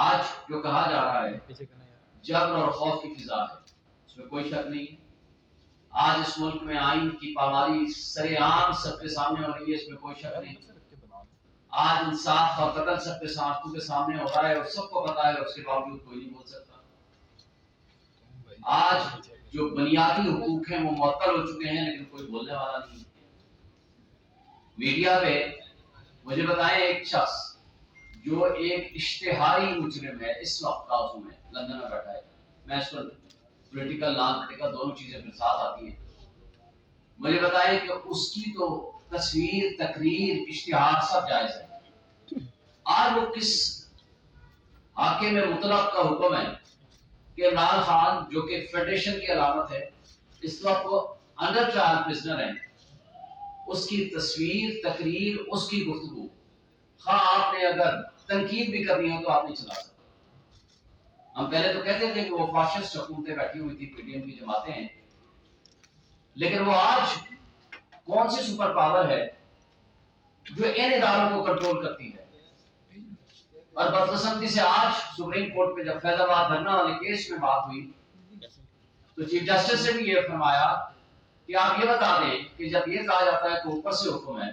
آج جو کہا جا رہا ہے جبر اور خوف کی فضا ہے، اس میں کوئی شک نہیں ہے۔ آج اس ملک میں آئین کی پامالی سر عام سب کے سامنے ہو رہی ہے، اس میں کوئی شک نہیں۔ آج انصاف اور قتل سب کے سامنے ہو رہا ہے اور سب کو پتا ہے، اور اس کے باوجود کوئی نہیں بول سکتا۔ آج جو بنیادی حقوق ہیں وہ معطل ہو چکے ہیں، لیکن کوئی بولنے والا نہیں۔ میڈیا پہ مجھے بتائیں ایک شخص جو ایک اشتہاری مجرم ہے، اس وقت کاؤ میں لندن میں بیٹھا ہے، میں اس پر پولیٹیکل نان پولیٹیکل دونوں چیزیں پھر ساتھ آتی ہیں، مجھے بتائیں کہ اس کی تو تصویر، تقریر، اشتہار سب جائز ہے۔ آج وہ کس حاکم مطلق کا حکم ہے کہ عمران خان جو کہ فیڈریشن کی علامت ہے، اس وقت وہ انڈر ٹرائل پرزنر ہیں، اس کی تصویر، تقریر، اس کی گفتگو، خواہ آپ نے اگر تنقید بھی کرنی ہو تو آپ نہیں چلا سکتے۔ ہم پہلے تو کہتے تھے کہ وہ فاشسٹ حکومتیں بیٹھی ہوئی تھی، پی ڈی ایم کی جماعتیں ہیں، لیکن وہ آج کون سی سپر پاور ہے جو ان اداروں کو کنٹرول کرتی ہے؟ اور بدقسمتی سے آج سپریم کورٹ میں جب فیض آباد دھرنا والے کیس میں بات ہوئی تو چیف جسٹس سے بھی یہ فرمایا کہ آپ یہ بتا دیں کہ جب یہ کہا جاتا ہے کہ اوپر سے حکم ہے،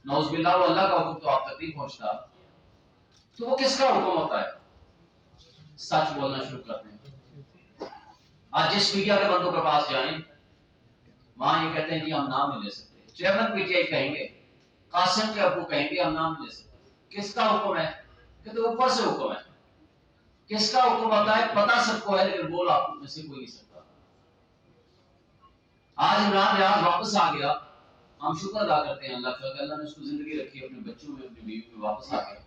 نعوذ باللہ وہ اللہ کا حکم تو آپ تک نہیں پہنچتا، تو وہ کس کا حکم ہوتا ہے؟ سچ بولنا شروع کرتے ہیں۔ آج جس میڈیا کے بندوں کے پاس جائیں وہاں یہ کہتے ہیں کہ ہم نام نہیں لے سکتے، چیئرمین پی ٹی آئی کہیں گے، قاسم کے ابو کہیں گے ہم نام نہیں لے سکتے۔ کس کا حکم ہے؟ کہ تو اوپر سے حکم ہے۔ کس کا حکم ہوتا ہے پتا سب کو ہے، لیکن بول آپ میں سے کوئی نہیں سکتا۔ آج عمران ریاض واپس آ گیا، ہم شکر ادا کرتے ہیں اللہ کا کہ اللہ نے اس کو زندگی رکھی، اپنے بچوں میں، اپنی بیوی میں واپس آ گیا،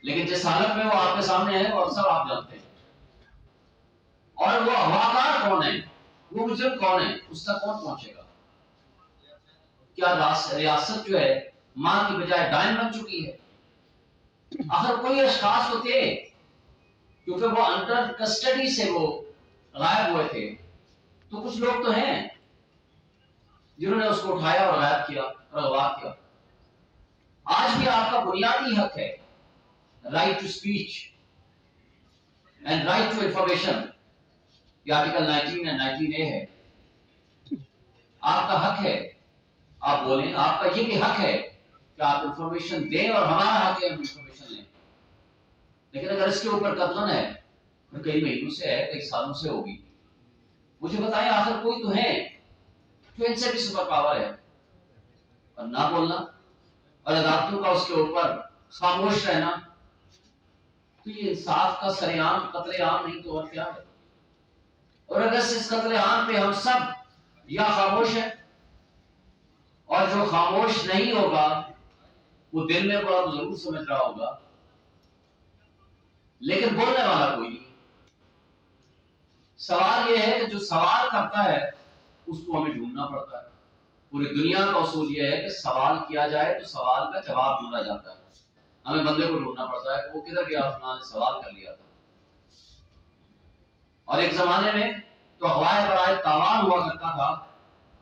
لیکن جس حالت میں وہ آپ کے سامنے ہے وہ سب آپ جانتے ہیں۔ اور وہ ہواکار کون ہے، وہ مجرم کون ہے، اس تک کون پہنچے گا؟ کیا ریاست جو ہے ماں کی بجائے ڈائن بن چکی ہے؟ آخر کوئی اشخاص تو تھے، کیونکہ وہ انڈر کسٹڈی سے وہ غائب ہوئے تھے، تو کچھ لوگ تو ہیں جنہوں نے اس کو اٹھایا اور غائب کیا اور اغوا کیا۔ آج بھی آپ کا بنیادی حق ہے right to speech and right to information, یہ آرٹیکل 19 اور 19A ہے۔ آپ کا حق ہے آپ بولیں، آپ کا یہ بھی حق ہے کہ آپ انفارمیشن دیں، اور ہمارا حق ہے ہم انفارمیشن لیں، لیکن اگر اس کے اوپر قتل ہے پھر کئی مہینوں سے ہے، کئی سالوں سے ہوگی، مجھے بتائیں آخر کوئی تو ہے جو ان سے بھی سپر پاور ہے، اور نہ بولنا اور عدالتوں کا اس کے اوپر خاموش رہنا، تو یہ انصاف کا سر عام قتل عام نہیں تو اور کیا ہے؟ اور اگر اس قتل عام پہ ہم سب یا خاموش ہیں، اور جو خاموش نہیں ہوگا وہ دل میں بڑا ضرور سمجھ رہا ہوگا، لیکن بولنے والا کوئی نہیں۔ سوال یہ ہے کہ جو سوال کرتا ہے اس کو ہمیں ڈھونڈنا پڑتا ہے۔ پوری دنیا کا اصول یہ ہے کہ سوال کیا جائے تو سوال کا جواب ڈھونڈا جاتا ہے، ہمیں بندے کو ڈھونڈنا پڑتا ہے کہ وہ کدھر گیا، فلاں نے سوال کر لیا تھا۔ اور ایک زمانے میں تو اغوا برائے تاوان ہوا کرتا تھا،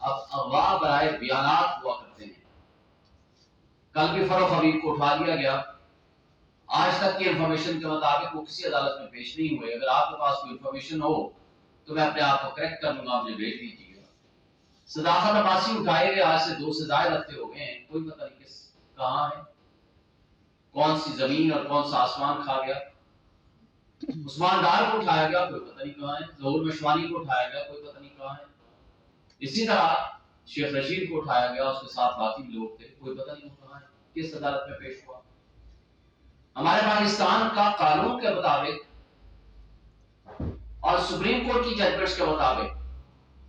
اب اغوا برائے بیانات ہوا کرتے ہیں۔ کل بھی فروخ حبیب کو اٹھا لیا گیا، آج تک کی انفارمیشن کے مطابق وہ کسی عدالت میں پیش نہیں ہوئے۔ اگر آپ کے پاس کوئی انفارمیشن ہو تو میں اپنے آپ کو کریکٹ کر لوں گا، مجھے بھیج دیجیے گا۔ صداقت عباسی اٹھائے گئے، آج سے 2 سے زائد ہفتے ہو گئے ہیں، کوئی پتہ نہیں کہاں ہے، کون سی زمین اور کون سا آسمان کھا گیا۔ عثمان ڈار کو اٹھایا گیا، کوئی پتہ نہیں کہاں ہے۔ ظہور مشوانی کو اٹھایا گیا، کوئی پتہ نہیں کہاں ہے۔ اسی طرح شیخ رشید کو اٹھایا گیا، اس کے ساتھ باقی لوگ تھے، کوئی پتہ نہیں کہاں ہے، کس عدالت میں پیش ہوا۔ ہمارے پاکستان کا قانون کے مطابق اور سپریم کورٹ کی ججمنٹس کے مطابق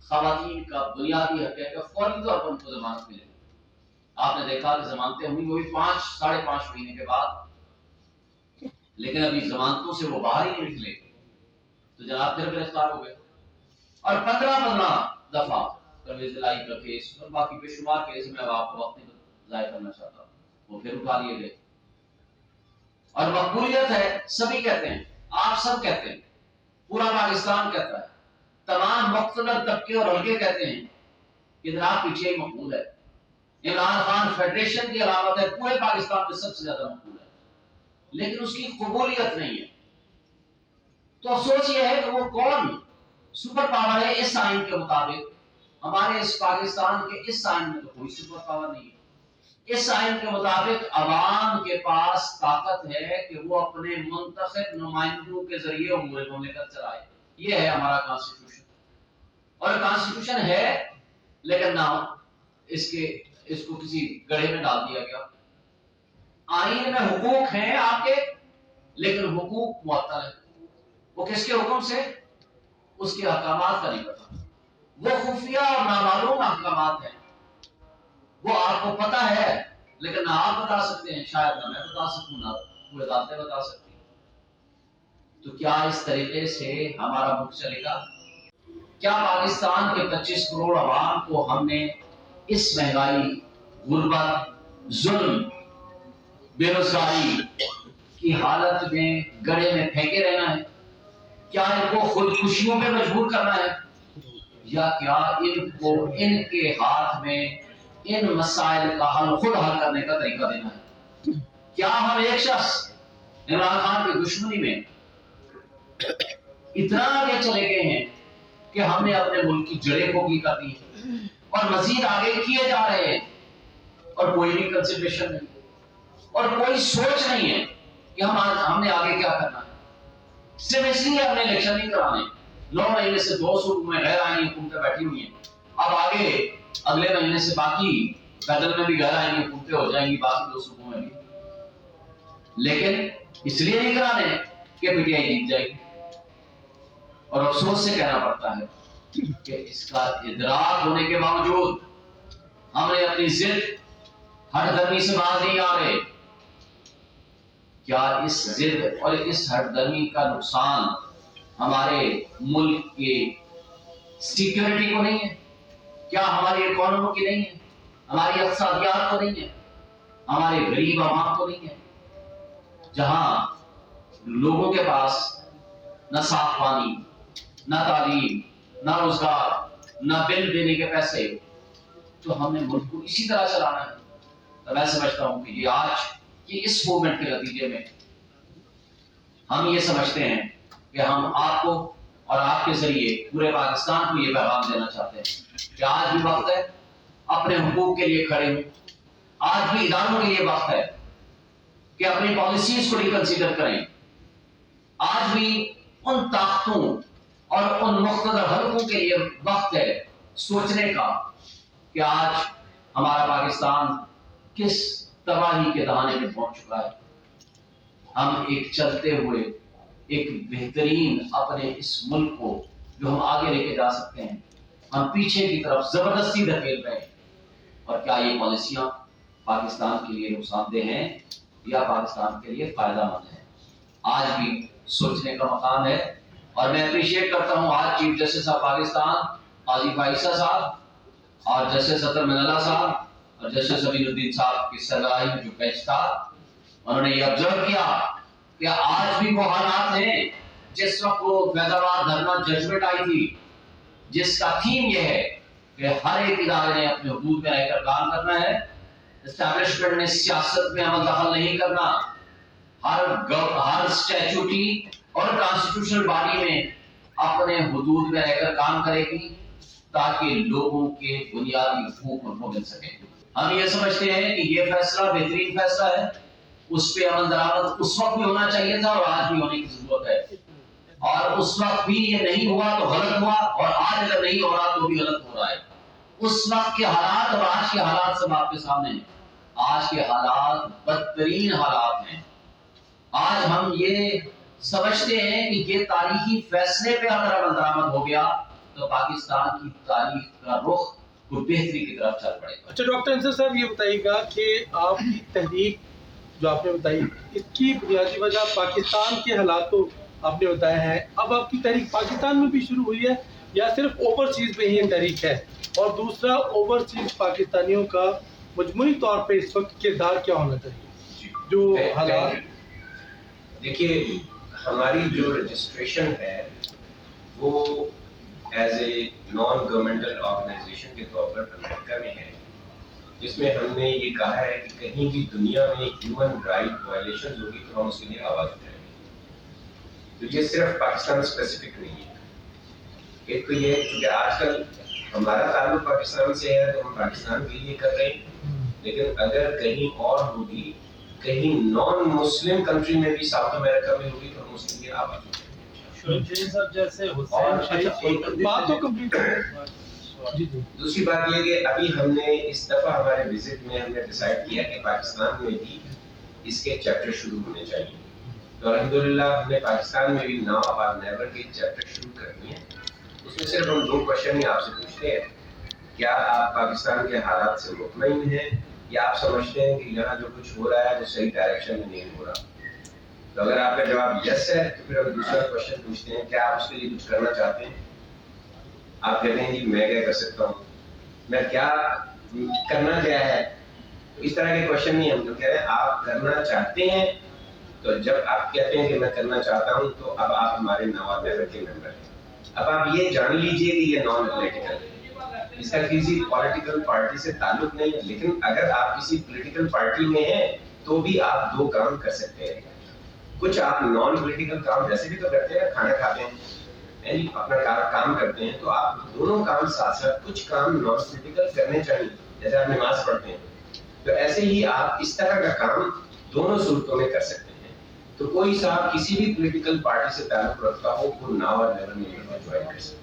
خواتین کا بنیادی حق ہے کہ فوری طور پر ان کو ضمانت ملے۔ آپ نے دیکھا کہ ضمانتیں ہوئی وہ بھی 5-5.5 مہینے کے بعد، لیکن ابھی ضمانتوں سے وہ باہر ہی نہیں نکلے تو جناب پھر گرفتار ہو گئے۔ اور 15 دفعہ پرویز الہی کا کیس اور باقی بے شمار کیس، میں آپ کو وقت نہیں ضائع کرنا چاہتا ہوں، وہ پھر اٹھا لیے گئے۔ اور مقبولیت ہے، سبھی کہتے ہیں، آپ سب کہتے ہیں، پورا پاکستان کہتا ہے، تمام مقتدر طبقے اور حلقے کہتے ہیں کہ جناب پی ٹی آئی مقبول ہے، عمران خان فیڈریشن کی علامت ہے، پورے پاکستان میں سب سے زیادہ مقبول ہے۔ لیکن اس کی قبولیت نہیں ہے. تو افسوس یہ ہے کہ وہ کون سپر پاور ہے اس آئین کے مطابق. ہمارے اس پاکستان کے اس آئین میں تو کوئی سپر پاور نہیں ہے. اس آئین کے مطابق عوام کے پاس طاقت ہے کہ وہ اپنے منتخب نمائندوں کے ذریعے امور مملکت چلائے. یہ ہے ہمارا کانسٹیٹیوشن. اور کانسٹیٹیوشن ہے لیکن نہ اس کو کسی گڑھے میں ڈال دیا گیا. آئین میں حقوق ہیں آپ کے لیکن حقوق معطل ہے. وہ کس کے حکم سے؟ اس کے احکامات کا نہیں پتا. وہ خفیہ اور نامعلوم احکامات ہیں. وہ آپ کو پتا ہے لیکن نہ آپ بتا سکتے ہیں, شاید نہ میں بتا سکوں, نہ وہ عدالتیں بتا سکتی ہیں. تو کیا اس طریقے سے ہمارا ملک چلے گا؟ کیا پاکستان کے 25 کروڑ عوام کو ہم نے اس مہنگائی, غربت, ظلم, بے روزگاری کی حالت میں گڑھے میں پھینکے رہنا ہے؟ کیا ان کو خودکشیوں پہ مجبور کرنا ہے, یا کیا ان کو ان کے ہاتھ میں ان مسائل کا خود حل کرنے کا طریقہ دینا ہے؟ کیا ہم ایک شخص عمران خان کی دشمنی میں اتنا آگے چلے گئے ہیں کہ ہم نے اپنے ملک کی جڑیں کھوکھلی کر دی ہیں اور مزید آگے کیے جا رہے ہیں, اور کوئی بھی کنسیڈریشن نہیں اور کوئی سوچ نہیں ہے کہ ہم نے آگے کیا کرنا ہے. صرف اس لیے ہم نے الیکشن نہیں کرانے. 9 مہینے سے 2 صوبوں میں غیر آئینی حکومتیں بیٹھی ہوئی ہیں. اب آگے اگلے مہینے سے باقی فیڈرل میں بھی غیر آئینی حکومتیں ہو جائیں گی, باقی 2 صوبوں میں بھی. لیکن اس لیے نہیں کرانے کہ پی ٹی آئی جیت جائے گی. اور افسوس سے کہنا پڑتا ہے کہ اس کا ادراک ہونے کے باوجود ہم نے اپنی ضد ہٹ درمی سے باز نہیں آ رہے. کیا اس ضد اور اس ہٹ درمی کا نقصان ہمارے ملک کے سیکیورٹی کو نہیں ہے؟ کیا ہماری اکانومی کی نہیں ہے؟ ہماری اقتصادیات کو نہیں ہے؟ ہمارے غریب عوام کو نہیں ہے؟ جہاں لوگوں کے پاس نہ صاف پانی, نہ تعلیم, نہ روزگار, نہ بل دینے کے پیسے, تو ہم نے ملک کو اسی طرح چلانا ہے. تو میں سمجھتا ہوں کہ یہ آج کی اس موومنٹ کے نتیجے میں ہم یہ سمجھتے ہیں کہ ہم آپ کو اور آپ کے ذریعے پورے پاکستان کو یہ پیغام دینا چاہتے ہیں کہ آج بھی وقت ہے اپنے حقوق کے لیے کھڑے ہوں. آج بھی اداروں کے لیے وقت ہے کہ اپنی پالیسیز کو ریکنسیڈر کریں. آج بھی ان طاقتوں اور ان مقتدر حلقوں کے لیے وقت ہے سوچنے کا کہ آج ہمارا پاکستان کس تباہی کے دہانے میں پہنچ چکا ہے. ہم ایک چلتے ہوئے ایک بہترین اپنے اس ملک کو جو ہم آگے لے کے جا سکتے ہیں, ہم پیچھے کی طرف زبردستی دھکیل رہے ہیں. اور کیا یہ پالیسیاں پاکستان کے لیے نقصان دہ ہیں یا پاکستان کے لیے فائدہ مند ہیں؟ آج بھی سوچنے کا مقام ہے. اور میں اپریشیٹ کرتا ہوں آج چیف جسٹس آف پاکستان قاضی فائصہ صاحب اور جسٹس اطہر من اللہ صاحب اور جسٹس امین الدین صاحب کی سربراہی میں جو بینچ تھا, انہوں نے یہ آبزرو کیا کہ آج بھی وہ حالات ہیں جس وقت وہ فیض آباد دھرنا ججمنٹ آئی تھی, جس کا تھیم یہ ہے کہ ہر ایک ادارے نے اپنے حدود میں رہ کر کام کرنا ہے. اسٹیبلشمنٹ نے سیاست میں عمل دخل نہیں کرنا. ہر اسٹیچوٹی اور کانسٹیٹیوشنل باڈی میں اپنے حدود میں رہ کر کام کرے گی تاکہ لوگوں کے بنیادی حقوق ان کو مل سکے. ہم یہ سمجھتے ہیں کہ یہ فیصلہ بہترین فیصلہ ہے. اس پہ عمل درآمد اس وقت بھی ہونا چاہیے تھا اور آج بھی ہونے کی ضرورت ہے. اور اس وقت بھی یہ نہیں ہوا تو غلط ہوا, اور آج اگر نہیں ہو رہا تو بھی غلط ہو رہا ہے. اس وقت کے حالات اور آج کے حالات سب آپ کے سامنے ہیں. آج کے حالات بدترین حالات ہیں. آج ہم یہ سمجھتے ہیں کہ یہ تاریخی فیصلے پہ اگر عمل درآمد ہو گیا تو پاکستان کی تاریخ کا رخ کوئی بہتری کی طرف چل پڑے گا. اچھا ڈاکٹر انصر صاحب یہ بتائیے گا کہ آپ کی تحریک جو آپ نے بتائی اس کی بنیادی وجہ پاکستان کے حالات تو آپ نے بتایا ہے. اب آپ کی تحریک پاکستان میں بھی شروع ہوئی ہے یا صرف اوورسیز میں ہی یہ تحریک ہے؟ اور دوسرا اوورسیز پاکستانیوں کا مجموعی طور پہ اس وقت کردار کیا ہونا چاہیے جو حالات؟ دیکھیے ہماری جو رجسٹریشن ہے وہ as a non governmental organisation کے طور پر امریکہ میں ہے, جس میں ہم نے یہ کہا ہے کہ کہیں بھی دنیا میں ہیومن رائٹ وائلیشن ہوگی تو ہم اس کے لیے آواز اٹھائیں گے. تو یہ صرف پاکستان اسپیسیفک نہیں ہے. ایک تو یہ کہ آج کل ہمارا تعلق پاکستان سے ہے تو ہم پاکستان کے لیے کر رہے ہیں، لیکن اگر کہیں اور ہوگی، کہیں نان مسلم کنٹری میں بھی، ساؤتھ امریکہ میں ہوگی، تو ہم اس کے لیے آواز اٹھائیں گے. شعیب شریف صاحب جیسے حسین شریف بات تو کمپلیٹ جی جی. دوسری بات یہ کہ ابھی ہم نے اس دفعہ ہمارے وزٹ میں ہم نے ڈیسائیڈ کیا کہ پاکستان میں بھی اس کے چیپٹر شروع ہونے چاہیے. تو الحمدللہ ہم نے پاکستان میں بھی ناؤ اباؤٹ نیور کے چیپٹر شروع کر دیے ہیں. اس میں صرف ہم 2 کوشچن ہی آپ سے پوچھتے ہیں. کیا آپ پاکستان کے حالات سے مطمئن ہیں، یا آپ سمجھتے ہیں کہ یہاں جو کچھ ہو رہا ہے وہ صحیح ڈائریکشن میں نہیں ہو رہا؟ تو اگر آپ کا جواب یس ہے تو پھر ہم دوسرا کوشچن پوچھتے ہیں، کیا آپ اس کے لیے کچھ کرنا چاہتے ہیں؟ آپ کہتے ہیں جی میں کیا کر سکتا ہوں، میں کیا کرنا کیا ہے. اس طرح کے کوشچن نہیں. ہم جو کہہ رہے ہیں آپ کرنا چاہتے ہیں، تو جب آپ کہتے ہیں کہ میں کرنا چاہتا ہوں تو اب آپ ہمارے نواب نیور کے ممبر ہیں. اب آپ یہ جان لیجئے کہ یہ نان پولیٹیکل ہے، اس کا کسی پولیٹیکل پارٹی سے تعلق نہیں ہے. لیکن اگر آپ کسی پولیٹیکل پارٹی میں ہیں تو بھی آپ 2 کام کر سکتے ہیں. کچھ آپ نان پولیٹیکل کام ویسے بھی تو کرتے ہیں، کھانا کھاتے ہیں، اپنا کام کرتے ہیں، تو آپ دونوں کام ساتھ ساتھ کچھ کام نان پولیٹیکل کرنے چاہیے. جیسے آپ نماز پڑھتے ہیں تو ایسے ہی آپ اس طرح کا کام دونوں صورتوں میں کر سکتے ہیں. تو کوئی صاحب کسی بھی پولیٹیکل پارٹی سے تعلق رکھتا ہو وہ ناؤ اور نیور میں جوائن کر سکتے ہیں.